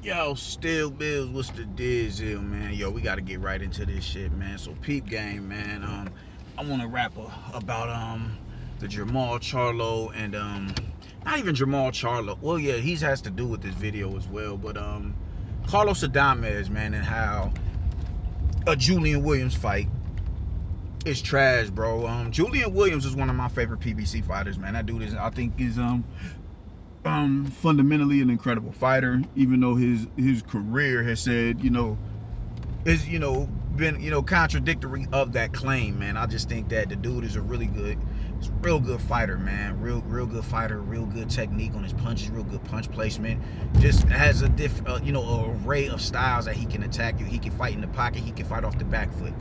Yo, Still Bills, what's the deal, man? Yo, we gotta get right into this shit, man. So peep game, man. I wanna rap about the Jamal Charlo and not even Jamal Charlo. Well, yeah, he has to do with this video as well, but Carlos Adames, man, and how a Julian Williams fight is trash, bro. Julian Williams is one of my favorite PBC fighters, man. That dude is, I think, is fundamentally an incredible fighter, even though his career has said, is been contradictory of that claim, man. I just think that the dude is a real good fighter, man. Real good fighter, real good technique on his punches, real good punch placement. Just has a array of styles that he can attack you. He can fight in the pocket, he can fight off the back foot.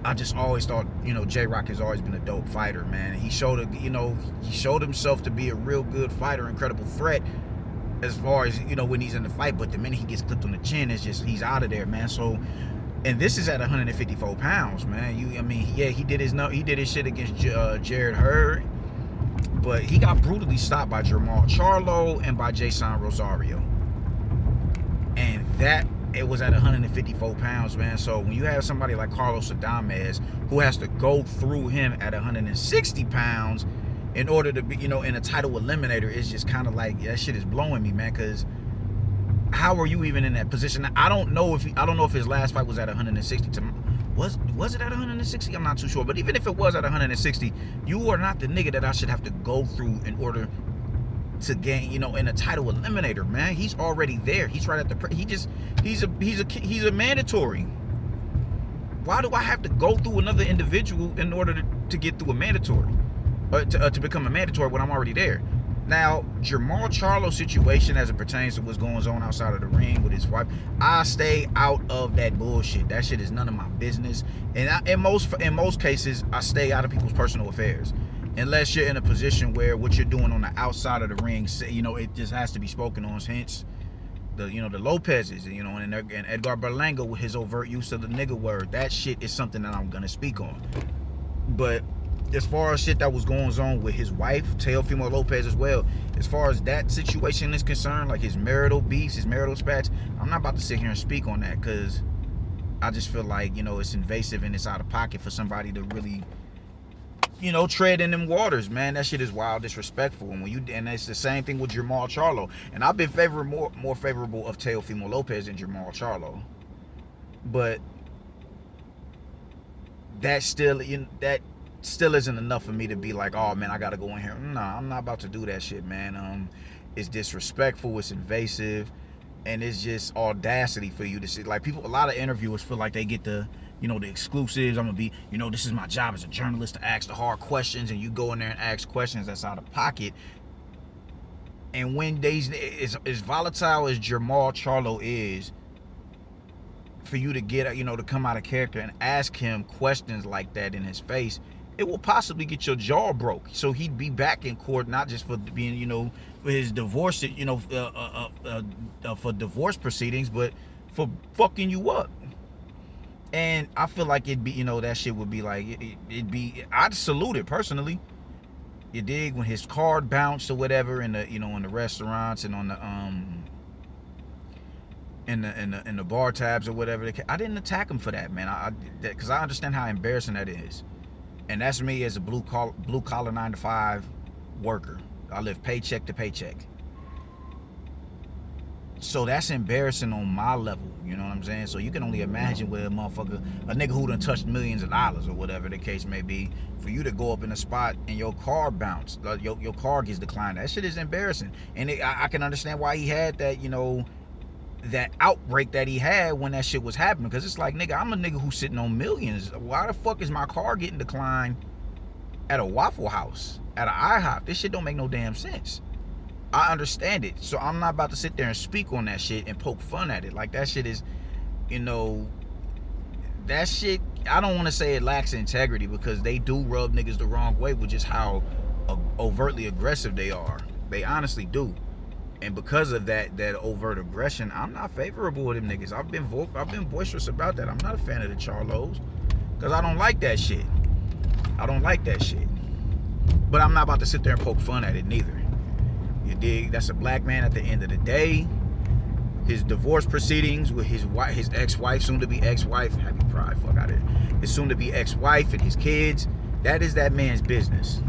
I just always thought, J-Rock has always been a dope fighter, man. He showed himself to be a real good fighter, incredible threat as far as, when he's in the fight. But the minute he gets clipped on the chin, it's just, he's out of there, man. So, and this is at 154 pounds, man. He did his shit against Jared Hurd, but he got brutally stopped by Jamal Charlo and by Jason Rosario. And that, it was at 154 pounds, man. So when you have somebody like Carlos Adames who has to go through him at 160 pounds in order to be, in a title eliminator, it's just kind of like, that shit is blowing me, man. Because how are you even in that position? I don't know if his last fight was at 160. Was it at 160? I'm not too sure. But even if it was at 160, you are not the nigga that I should have to go through in order to gain, in a title eliminator, man. He's already there. He's right at the. He's a mandatory. Why do I have to go through another individual in order to get through a mandatory, to become a mandatory when I'm already there? Now, Jamal Charlo's situation as it pertains to what's going on outside of the ring with his wife, I stay out of that bullshit. That shit is none of my business. And in most cases, I stay out of people's personal affairs. Unless you're in a position where what you're doing on the outside of the ring, it just has to be spoken on. Hence, the Lopez's, and Edgar Berlanga with his overt use of the nigga word. That shit is something that I'm gonna speak on. But as far as shit that was going on with his wife, Teofimo Lopez, as well, as far as that situation is concerned, like his marital beefs, his marital spats, I'm not about to sit here and speak on that, because I just feel like, it's invasive and it's out of pocket for somebody to really, tread in them waters, man. That shit is wild, disrespectful. And it's the same thing with Jamal Charlo. And I've been more favorable of Teofimo Lopez than Jamal Charlo. But that still isn't enough for me to be like, oh man, I gotta go in here. Nah, I'm not about to do that shit, man. It's disrespectful, it's invasive, and it's just audacity for you to see. Like, a lot of interviewers feel like they get the exclusives. I'm gonna be, this is my job as a journalist to ask the hard questions, and you go in there and ask questions that's out of pocket. And when as volatile as Jamal Charlo is, for you to get, to come out of character and ask him questions like that in his face, it will possibly get your jaw broke. So he'd be back in court, not just for being, for his divorce, for divorce proceedings, but for fucking you up. And I feel like it'd be, that shit would be like, I'd salute it personally. You dig? When his card bounced or whatever in the, in the restaurants and on the, in the bar tabs or whatever. I didn't attack him for that, man. Because I understand how embarrassing that is. And that's me as a blue collar 9-to-5 worker. I live paycheck to paycheck. So that's embarrassing on my level, you know what I'm saying? So you can only imagine where a nigga who done touched millions of dollars or whatever the case may be, for you to go up in a spot and your car bounced, your car gets declined. That shit is embarrassing. And I can understand why he had that, that outbreak that he had when that shit was happening, because it's like, nigga, I'm a nigga who's sitting on millions. Why the fuck is my car getting declined at a Waffle House, at an IHOP? This shit don't make no damn sense. I understand it, so I'm not about to sit there and speak on that shit and poke fun at it. Like, that shit is, that shit, I don't want to say it lacks integrity, because they do rub niggas the wrong way with just how overtly aggressive they are. They honestly do. And because of that overt aggression, I'm not favorable with them niggas. I've been boisterous about that. I'm not a fan of the Charlos, because I don't like that shit. I don't like that shit. But I'm not about to sit there and poke fun at it neither. You dig? That's a black man at the end of the day his divorce proceedings with his ex-wife, soon to be ex-wife. Happy Pride, fuck out of here. His soon to be ex-wife and his kids. That is that man's business.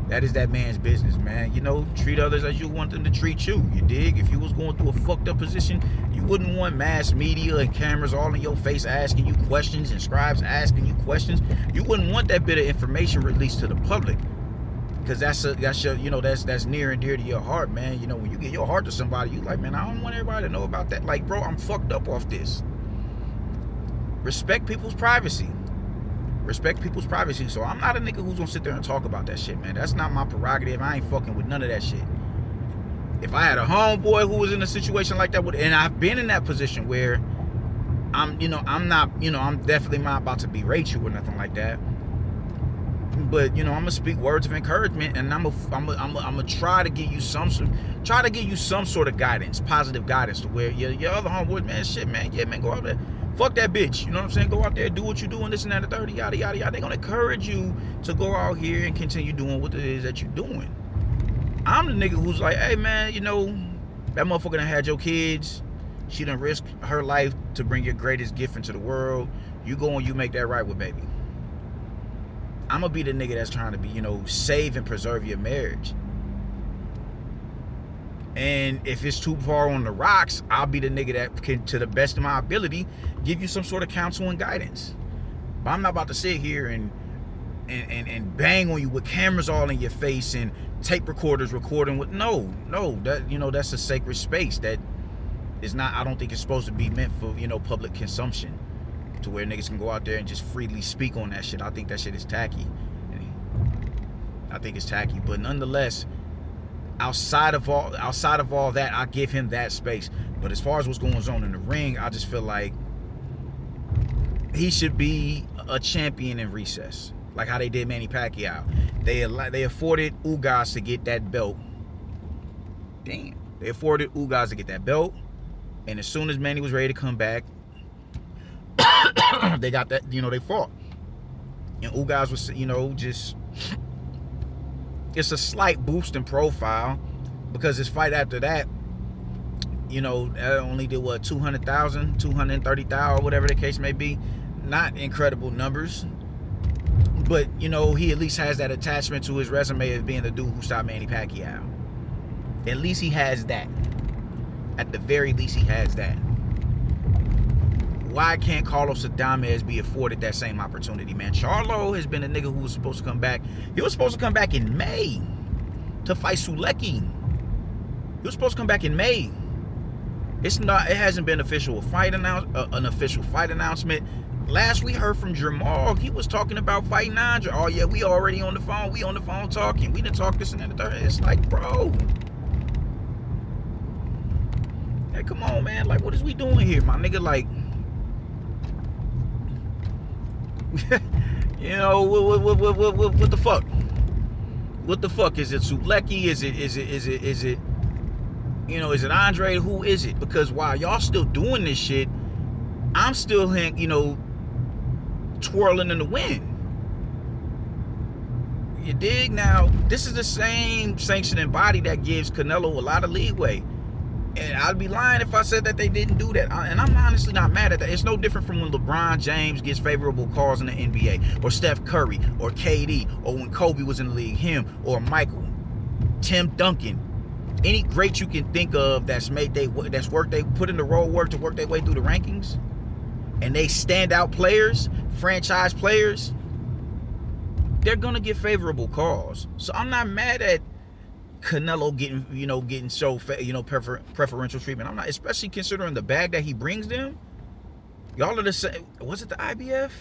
That is that man's business, man. You know, treat others as you want them to treat you. You dig? If you was going through a fucked up position, you wouldn't want mass media and cameras all in your face asking you questions and scribes asking you questions. You wouldn't want that bit of information released to the public. Because that's your, you know, that's near and dear to your heart, man. You know, when you get your heart to somebody, you like, man, I don't want everybody to know about that. Like, bro, I'm fucked up off this. Respect people's privacy. Respect people's privacy. So I'm not a nigga who's gonna sit there and talk about that shit, man. That's not my prerogative. I ain't fucking with none of that shit. If I had a homeboy who was in a situation like that, and I've been in that position where I'm definitely not about to berate you or nothing like that. But you know, I'm gonna speak words of encouragement, and I'm gonna try to give you some sort of guidance, positive guidance, to where your other homeboys, man, shit, man, yeah, man, go out there, fuck that bitch, you know what I'm saying? Go out there, do what you do, and this and that, and the 30, yada yada yada. They gonna encourage you to go out here and continue doing what it is that you're doing. I'm the nigga who's like, hey man, you know, that motherfucker done had your kids. She done risked her life to bring your greatest gift into the world. You go and you make that right with baby. I'm gonna be the nigga that's trying to be, you know, save and preserve your marriage. And if it's too far on the rocks, I'll be the nigga that can, to the best of my ability, give you some sort of counsel and guidance. But I'm not about to sit here and bang on you with cameras all in your face and tape recorders recording with no, that, you know, that's a sacred space that is not, I don't think it's supposed to be meant for, you know, public consumption, to where niggas can go out there and just freely speak on that shit. I think that shit is tacky. I think it's tacky, but nonetheless, outside of all that, I give him that space. But as far as what's going on in the ring, I just feel like he should be a champion in recess, like how they did Manny Pacquiao. They afforded Ugas to get that belt. Damn, they afforded Ugas to get that belt, and as soon as Manny was ready to come back, they got that, you know, they fought. And Ugas was, you know, just, it's a slight boost in profile, because his fight after that, you know, that only did what, 200,000, 230,000, or whatever the case may be. Not incredible numbers, but you know, he at least has that attachment to his resume of being the dude who stopped Manny Pacquiao. At least he has that. At the very least, he has that. Why can't Carlos Adames be afforded that same opportunity, man? Charlo has been a nigga who was supposed to come back. He was supposed to come back in May to fight Sulecki. He was supposed to come back in May. It's not. It hasn't been an official fight announcement. Last we heard from Jamal, he was talking about fighting Andre. Oh yeah, we already on the phone. We on the phone talking. We done talked this and that and the third. It's like, bro, hey, come on, man. Like, what is we doing here, my nigga? Like, you know, what the fuck? What the fuck? Is it Sulecki? Is it you know, is it Andre? Who is it? Because while y'all still doing this shit, I'm still, you know, twirling in the wind. You dig? Now, this is the same sanctioning body that gives Canelo a lot of leeway. And I'd be lying if I said that they didn't do that. And I'm honestly not mad at that. It's no different from when LeBron James gets favorable calls in the NBA, or Steph Curry, or KD, or when Kobe was in the league, him, or Michael, Tim Duncan. Any great you can think of that's put in the road work to work their way through the rankings, and they stand out players, franchise players, they're gonna get favorable calls. So I'm not mad at Canelo getting so, you know, preferential treatment. I'm not, especially considering the bag that he brings them. Y'all are the same. Was it the IBF?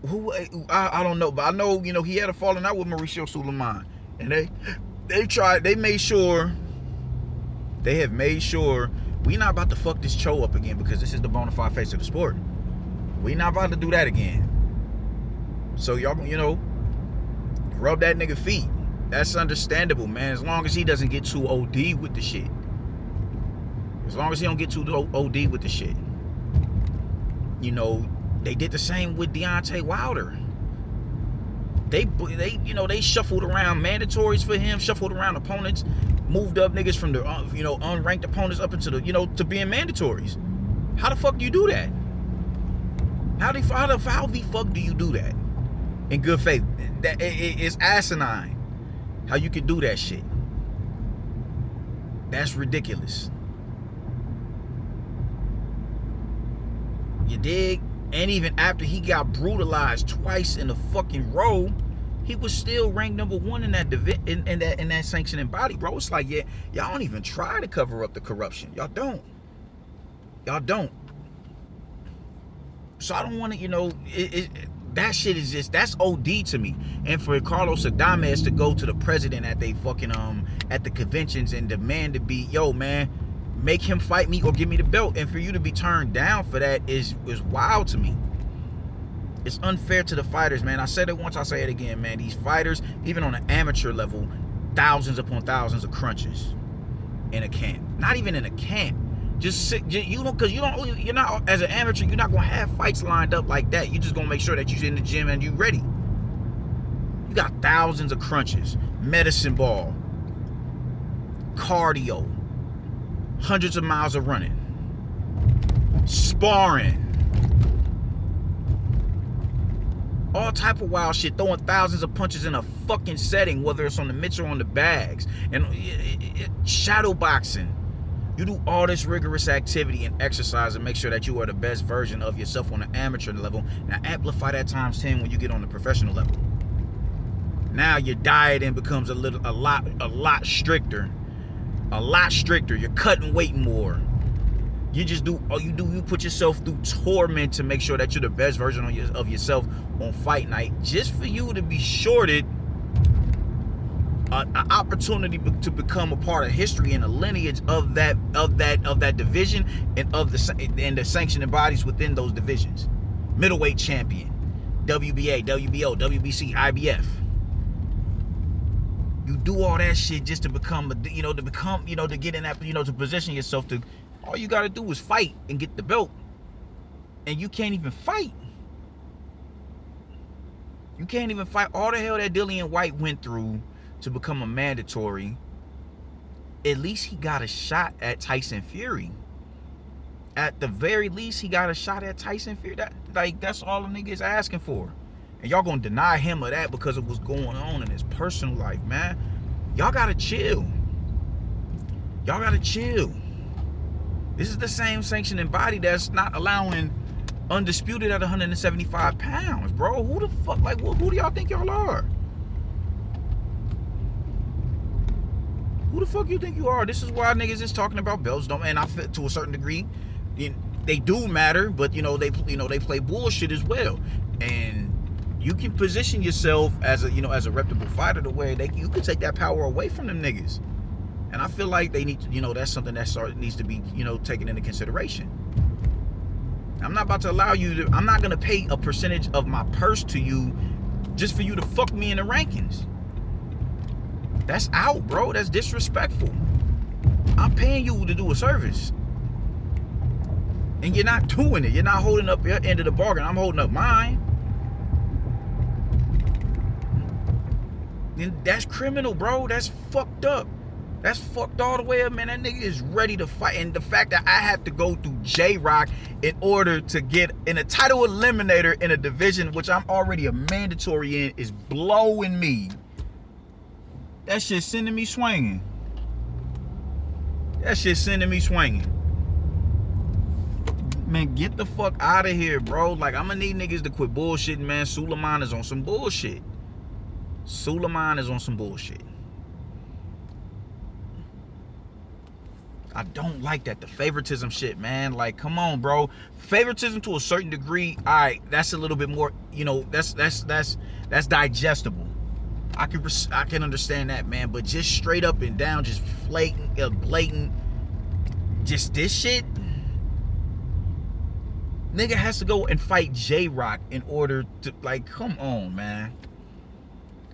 Who, I don't know, but I know, you know, he had a falling out with Mauricio Suleiman, and they have made sure we not about to fuck this Cho up again, because this is the bona fide face of the sport. We not about to do that again. So y'all, you know, rub that nigga feet. That's understandable, man, as long as he doesn't get too OD with the shit. As long as he don't get too OD with the shit. You know, they did the same with Deontay Wilder. They you know, they shuffled around mandatories for him, shuffled around opponents. moved up niggas from the unranked opponents up into the to being mandatories. How the fuck do you do that? How the fuck do you do that in good faith? That it's asinine how you can do that shit. That's ridiculous. You dig? And even after he got brutalized twice in a fucking row, he was still ranked #1 in that in that sanctioning body, bro. It's like, yeah, y'all don't even try to cover up the corruption. Y'all don't. Y'all don't. So I don't want to, that shit is just, that's OD to me. And for Carlos Adames to go to the president at they fucking at the conventions and demand to be, yo man, make him fight me or give me the belt, and for you to be turned down for that is wild to me. It's unfair to the fighters, man. I said it once, I'll say it again, man. These fighters, even on an amateur level, thousands upon thousands of crunches in a camp. Not even in a camp. Just sit, you're not, as an amateur, you're not gonna have fights lined up like that. You're just gonna make sure that you're in the gym and you ready. You got thousands of crunches, medicine ball, cardio, hundreds of miles of running, sparring, all type of wild shit, throwing thousands of punches in a fucking setting, whether it's on the mitts or on the bags, and shadow boxing. You do all this rigorous activity and exercise and make sure that you are the best version of yourself on the amateur level. Now amplify that times 10 when you get on the professional level. Now your dieting becomes a lot stricter. A lot stricter. You're cutting weight more. You just do all you put yourself through torment to make sure that you're the best version of yourself on fight night, just for you to be shorted an opportunity to become a part of history and a lineage of that division and of the sanctioning bodies within those divisions. Middleweight champion, WBA, WBO, WBC, IBF. You do all that shit just to become to get in that, to position yourself to. All you gotta do is fight and get the belt, and you can't even fight. You can't even fight. All the hell that Dillian White went through to become a mandatory, at least he got a shot at Tyson Fury. At the very least, he got a shot at Tyson Fury. That's all the nigga is asking for. And y'all gonna deny him of that because of what's going on in his personal life, man. Y'all gotta chill. Y'all gotta chill. This is the same sanctioning body that's not allowing undisputed at 175 pounds, bro. Who the fuck, who do y'all think y'all are? Who the fuck you think you are? This is why niggas is talking about belts don't, and I feel to a certain degree, they do matter, but they play bullshit as well. And you can position yourself as a reputable fighter the way you can take that power away from them niggas. And I feel like they need to, that's something that needs to be, taken into consideration. I'm not about to allow I'm not gonna pay a percentage of my purse to you just for you to fuck me in the rankings. That's out, bro. That's disrespectful. I'm paying you to do a service, and you're not doing it. You're not holding up your end of the bargain. I'm holding up mine. Then that's criminal, bro. That's fucked up. That's fucked all the way up, man. That nigga is ready to fight. And the fact that I have to go through J-Rock in order to get in a title eliminator in a division which I'm already a mandatory in is blowing me. That shit sending me swinging. That shit sending me swinging. Man, get the fuck out of here, bro. Like, I'm gonna need niggas to quit bullshitting, man. Suleiman is on some bullshit. Suleiman is on some bullshit. I don't like that. The favoritism shit, man. Like, come on, bro. Favoritism to a certain degree, all right, that's a little bit more, that's digestible. I can understand that, man. But just straight up and down, just blatant, just this shit. Nigga has to go and fight J-Rock in order to, like, come on, man.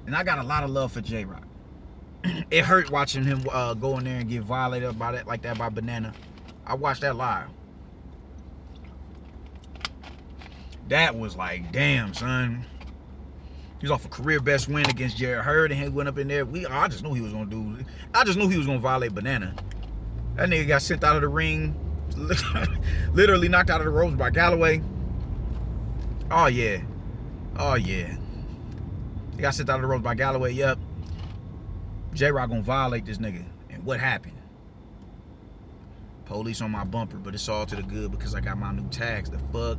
And I got a lot of love for J-Rock. It hurt watching him go in there and get violated by that, like that, by Banana. I watched that live. That was like, damn, son. He was off a career best win against Jared Hurd, and he went up in there. I just knew he was gonna violate Banana. That nigga got sent out of the ring, literally knocked out of the ropes by Galloway. Oh yeah. He got sent out of the ropes by Galloway. Yep. J-Rock gonna violate this nigga. And what happened? Police on my bumper, but it's all to the good because I got my new tags. The fuck?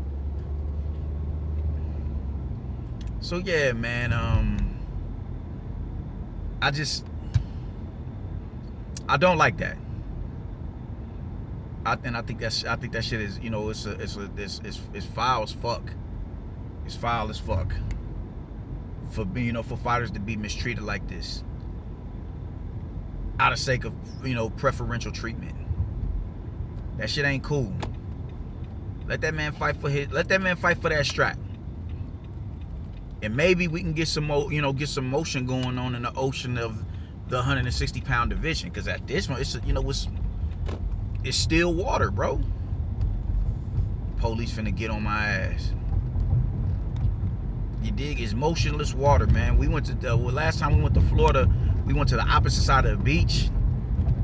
So yeah, man. I don't like that. I think that shit is, it's foul as fuck. It's foul as fuck for for fighters to be mistreated like this out of sake of preferential treatment. That shit ain't cool. Let that man fight for that strap, and maybe we can get some motion going on in the ocean of the 160-pound division. Because at this one, it's still water, bro. Police finna get on my ass. You dig? It's motionless water, man. We went to last time we went to Florida, we went to the opposite side of the beach,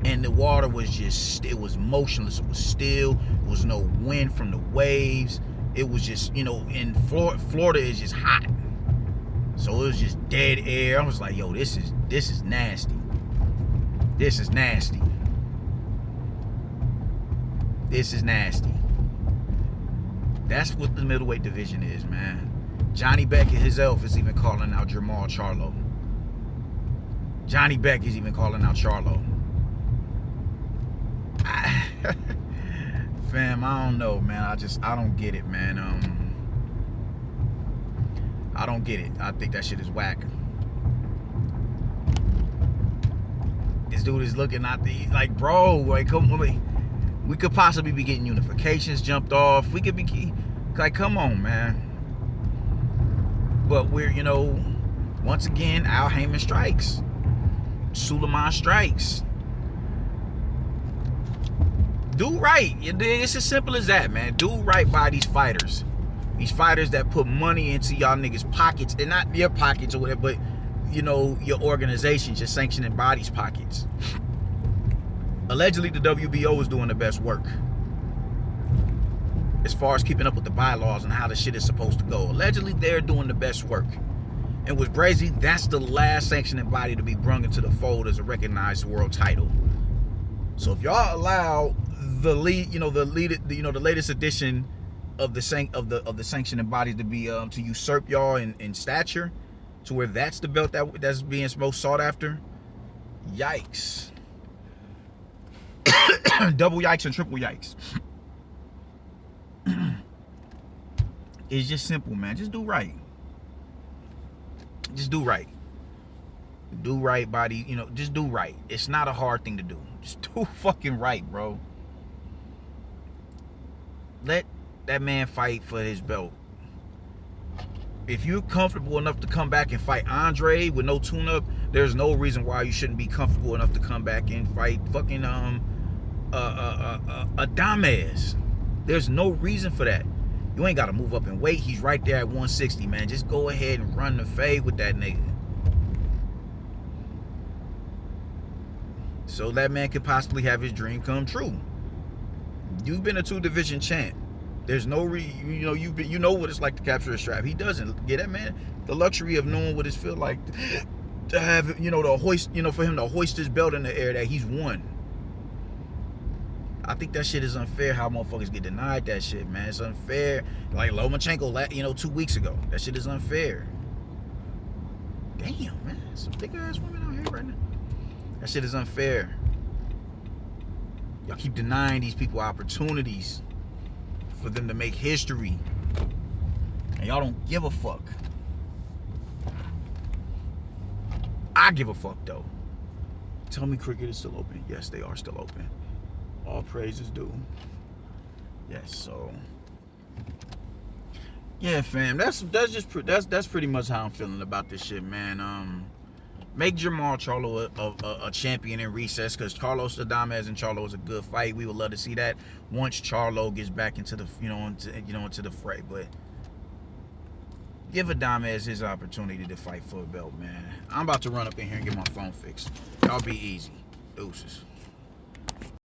and the water was it was motionless. It was still. There was no wind from the waves. It was just, in Florida is just hot, so it was just dead air. I was like, yo, this is nasty. This is nasty. This is nasty. That's what the middleweight division is, man. Johnny Beck and his elf is even calling out Jamal Charlo. Johnny Beck is even calling out Charlo. Fam, I don't know, man. I don't get it, man. I don't get it. I think that shit is whack. This dude is looking at bro, like, come on, we could possibly be getting unifications jumped off. We could be come on, man. But we're, once again, Al Heyman strikes. Suleiman strikes. Do right. It's as simple as that, man. Do right by these fighters. These fighters that put money into y'all niggas' pockets. And not your pockets or whatever, but, your organizations, your sanctioning bodies' pockets. Allegedly, the WBO is doing the best work as far as keeping up with the bylaws and how the shit is supposed to go. Allegedly, they're doing the best work. And with Brazy, that's the last sanctioning body to be brung into the fold as a recognized world title. So if y'all allow the latest edition of the sanctioning bodies to be to usurp y'all in stature, to where that's the belt that's being most sought after, yikes. Double yikes and triple yikes. It's just simple, man. Just do right. Just do right. Do right, body. Just do right. It's not a hard thing to do. Just do fucking right, bro. Let that man fight for his belt. If you're comfortable enough to come back and fight Andre with no tune-up, there's no reason why you shouldn't be comfortable enough to come back and fight fucking Adames. There's no reason for that. You ain't got to move up in weight. He's right there at 160, man. Just go ahead and run the fade with that nigga. So that man could possibly have his dream come true. You've been a 2-division champ. There's no you know what it's like to capture a strap. He doesn't. Get that man the luxury of knowing what it feels like to have, to hoist, for him to hoist his belt in the air that he's won. I think that shit is unfair how motherfuckers get denied that shit, man. It's unfair. Like Lomachenko, 2 weeks ago. That shit is unfair. Damn, man. Some big ass women out here right now. That shit is unfair. Y'all keep denying these people opportunities for them to make history. And y'all don't give a fuck. I give a fuck, though. Tell me cricket is still open. Yes, they are still open. All praises due. Yes, so yeah, fam. That's pretty much how I'm feeling about this shit, man. Make Jamal Charlo a champion in recess, because Carlos Adames and Charlo is a good fight. We would love to see that once Charlo gets back into the into the fray. But Give Adames his opportunity to fight for a belt, man. I'm about to run up in here and get my phone fixed. Y'all be easy. Deuces.